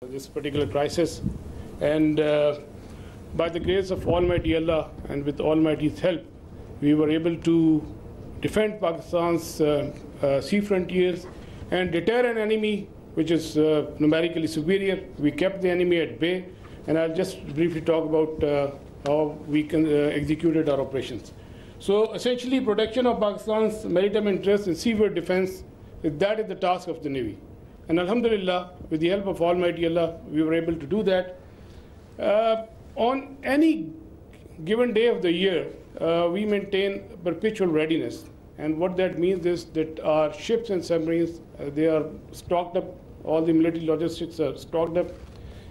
this particular crisis. And by the grace of Almighty Allah and with Almighty's help, we were able to defend Pakistan's sea frontiers and deter an enemy which is numerically superior. We kept the enemy at bay, and I'll just briefly talk about how we executed our operations. So essentially, protection of Pakistan's maritime interests and seaboard defense, that is the task of the Navy. And Alhamdulillah, with the help of Almighty Allah, we were able to do that. On any given day of the year, we maintain perpetual readiness. And what that means is that our ships and submarines, they are stocked up, all the military logistics are stocked up.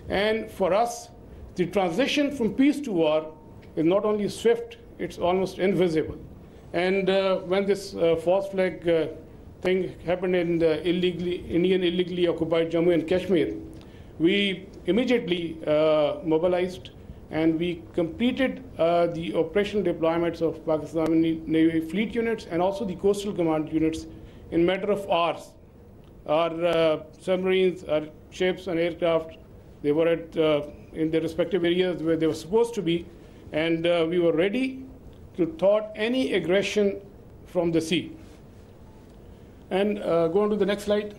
And for us, the transition from peace to war is not only swift, it's almost invisible. And when this false flag thing happened in the Indian illegally occupied Jammu and Kashmir, we immediately mobilized and we completed the operational deployments of Pakistani Navy fleet units and also the coastal command units in a matter of hours. Our submarines, our ships and aircraft, they were in their respective areas where they were supposed to be, and we were ready to thwart any aggression from the sea. And go on to the next slide.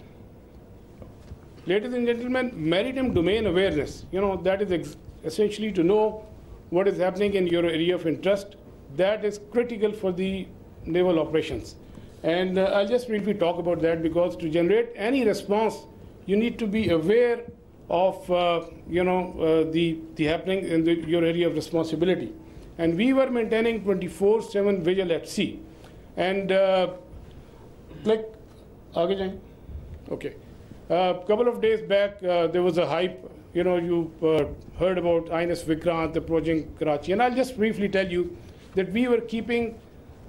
Ladies and gentlemen, maritime domain awareness, that is essentially to know what is happening in your area of interest. That is critical for the naval operations. And I'll just briefly talk about that, because to generate any response, you need to be aware of the happening in your area of responsibility. And we were maintaining 24/7 vigil at sea. And okay. A couple of days back, there was a hype. You heard about INS Vikrant approaching Karachi. And I'll just briefly tell you that we were keeping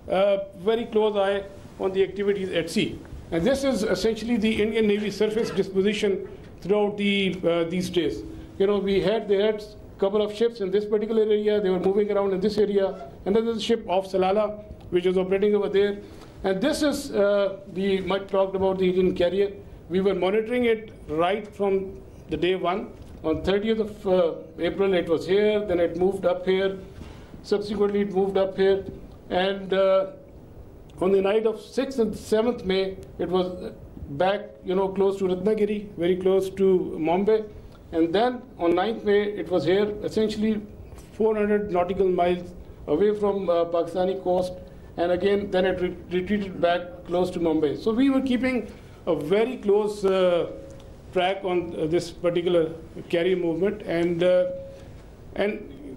a very close eye on the activities at sea. And this is essentially the Indian Navy surface disposition throughout these days. They had a couple of ships in this particular area. They were moving around in this area. Another ship off Salalah, which was operating over there. And this is the much talked about the Indian carrier. We were monitoring it right from the day one. On 30th of April, it was here. Then it moved up here. Subsequently, it moved up here. And on the night of 6th and 7th May, it was back, close to Ratnagiri, very close to Mumbai. And then on 9th May, it was here, essentially 400 nautical miles away from Pakistani coast. And again, then it retreated back close to Mumbai. So we were keeping a very close track on this particular carrier movement. And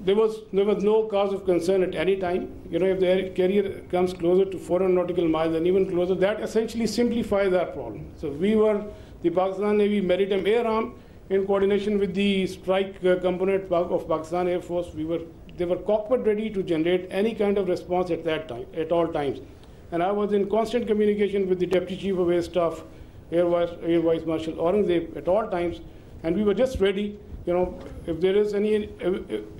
there was no cause of concern at any time. If the carrier comes closer to 400 nautical miles and even closer, that essentially simplifies our problem. So we were the Pakistan Navy Maritime Air Arm in coordination with the strike component of Pakistan Air Force. They were cockpit ready to generate any kind of response at that time, at all times. And I was in constant communication with the Deputy Chief of Air Staff, Air Vice Marshal Aurangzeb at all times, and we were just ready. If there is any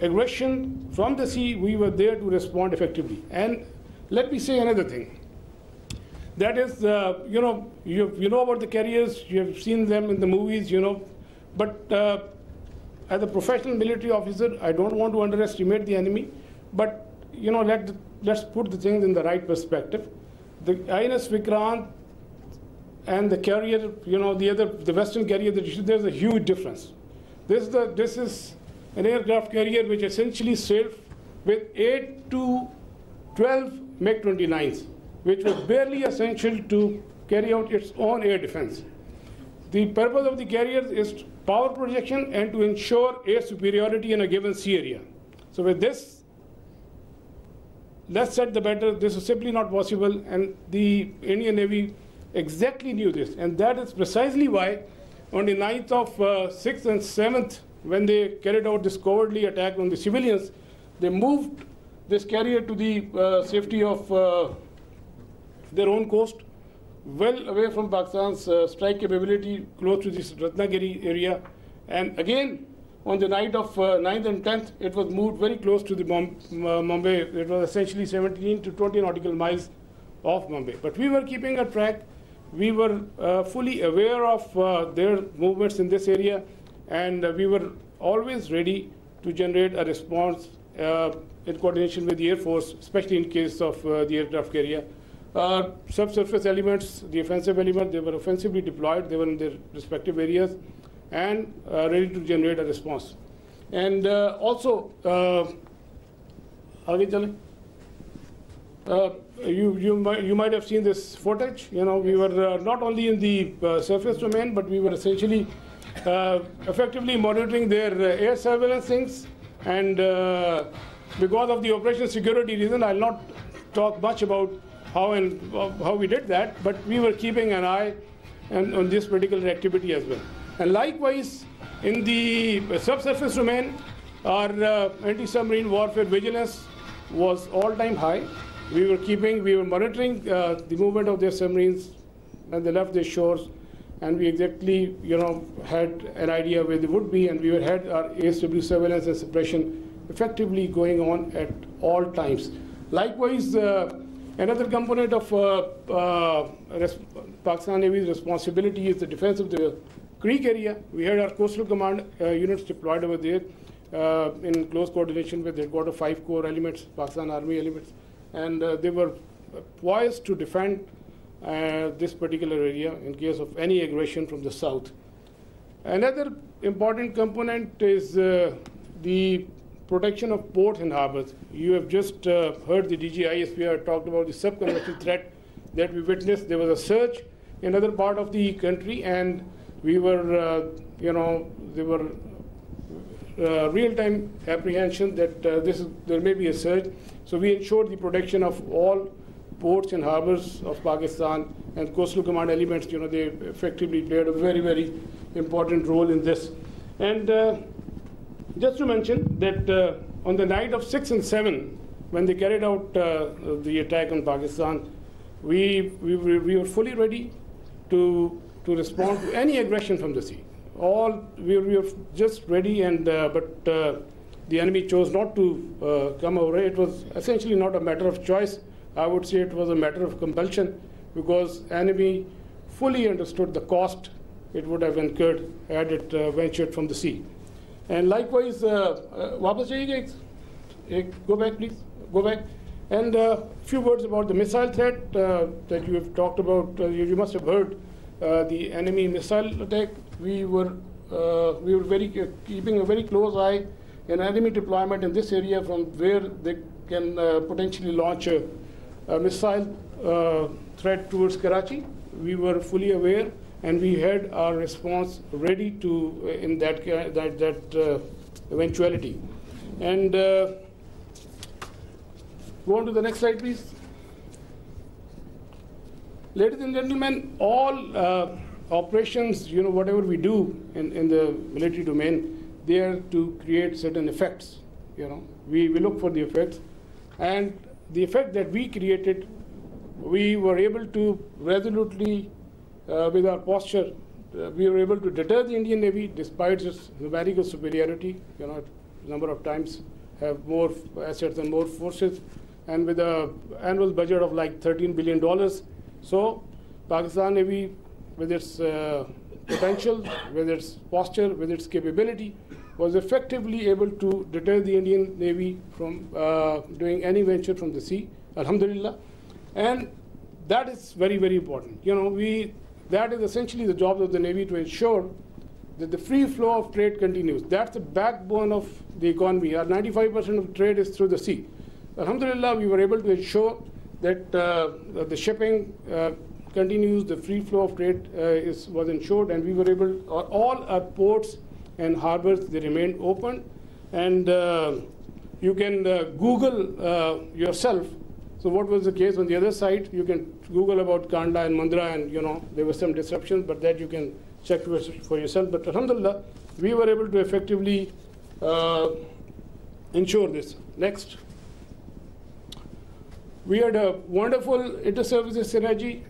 aggression from the sea, we were there to respond effectively. And let me say another thing. That is, you know about the carriers, you have seen them in the movies, but as a professional military officer, I don't want to underestimate the enemy, but let's put the things in the right perspective. The INS Vikrant and the carrier, the Western carrier, there's a huge difference. This is an aircraft carrier which essentially sailed with 8 to 12 MiG-29s, which was barely essential to carry out its own air defense. The purpose of the carrier is power projection and to ensure air superiority in a given sea area. So with this, less said the better. This is simply not possible, and the Indian Navy exactly knew this. And that is precisely why on the 9th of 6th and 7th, when they carried out this cowardly attack on the civilians, they moved this carrier to the safety of their own coast, well away from Pakistan's strike capability, close to this Ratnagiri area. And again, on the night of 9th and 10th, it was moved very close to the Mumbai. It was essentially 17 to 20 nautical miles off Mumbai. But we were keeping a track. We were fully aware of their movements in this area, and we were always ready to generate a response in coordination with the Air Force, especially in case of the aircraft carrier. Subsurface elements, the offensive element, they were offensively deployed, they were in their respective areas, and ready to generate a response. And also, you might have seen this footage. You know, we were not only in the surface domain, but we were essentially effectively monitoring their air surveillance things. And because of the operation security reason, I'll not talk much about how we did that, but we were keeping an eye on this particular activity as well. And likewise, in the subsurface domain, our anti-submarine warfare vigilance was all-time high. We were monitoring the movement of their submarines when they left their shores, and we exactly, had an idea where they would be, and we had our ASW surveillance and suppression effectively going on at all times. Likewise, another component of Pakistan Navy's responsibility is the defense of the Creek area. We had our coastal command units deployed over there in close coordination with headquarters 5 core elements, Pakistan Army elements, and they were poised to defend this particular area in case of any aggression from the south. Another important component is the protection of ports and harbors. You have just heard the DG ISPR talked about the subconventional threat that we witnessed. There was a surge in another part of the country, and we were, there were real-time apprehension that there may be a surge. So we ensured the protection of all ports and harbors of Pakistan, and coastal command elements, they effectively played a very, very important role in this. And just to mention that on the night of 6 and 7, when they carried out the attack on Pakistan, we were fully ready to respond to any aggression from the sea. We were just ready, and but the enemy chose not to come over. It was essentially not a matter of choice. I would say it was a matter of compulsion, because enemy fully understood the cost it would have incurred had it ventured from the sea. And likewise, go back, please, go back. And a few words about the missile threat that you have talked about. You must have heard the enemy missile attack. We were keeping a very close eye on enemy deployment in this area, from where they can potentially launch a missile threat towards Karachi. We were fully aware, and we had our response ready to in that eventuality. And go on to the next slide, please. Ladies and gentlemen, all operations, whatever we do in the military domain, they are to create certain effects. We look for the effects, and the effect that we created, we were able to resolutely, with our posture, we were able to deter the Indian Navy despite its numerical superiority. Number of times have more assets and more forces, and with an annual budget of like $13 billion. So Pakistan Navy, with its potential, with its posture, with its capability, was effectively able to deter the Indian Navy from doing any venture from the sea, alhamdulillah. And that is very, very important. That is essentially the job of the Navy, to ensure that the free flow of trade continues. That's the backbone of the economy. Our 95% of trade is through the sea. Alhamdulillah, we were able to ensure that the shipping continues, the free flow of trade was ensured, and we were able, all our ports and harbors, they remained open. And you can Google yourself. So what was the case on the other side? You can Google about Kanda and Mundra, and there were some disruptions, but that you can check for yourself. But alhamdulillah, we were able to effectively ensure this. Next. We had a wonderful inter-services synergy,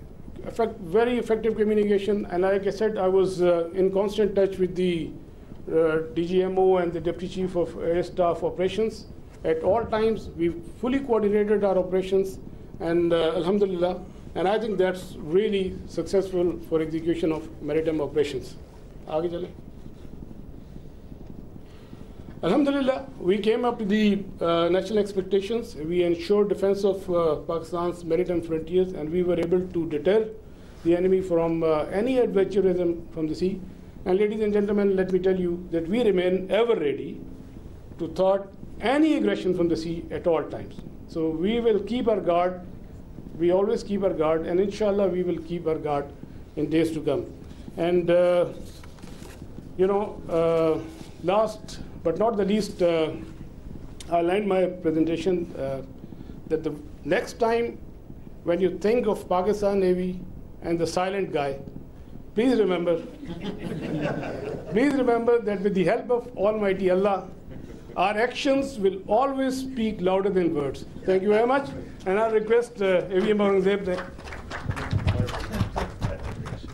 very effective communication, and like I said, I was in constant touch with the DGMO and the Deputy Chief of Air Staff Operations. At all times, we fully coordinated our operations, and alhamdulillah, and I think that's really successful for execution of maritime operations. Aage chale. Alhamdulillah, we came up to the national expectations. We ensured defense of Pakistan's maritime frontiers, and we were able to deter the enemy from any adventurism from the sea. And ladies and gentlemen, let me tell you that we remain ever ready to thwart any aggression from the sea at all times. So we will keep our guard. We always keep our guard, and inshallah we will keep our guard in days to come. And last but not the least, I'll end my presentation that the next time when you think of Pakistan Navy and the silent guy, please remember that with the help of Almighty Allah, our actions will always speak louder than words. Thank you very much, and I'll request AVM Aurangzeb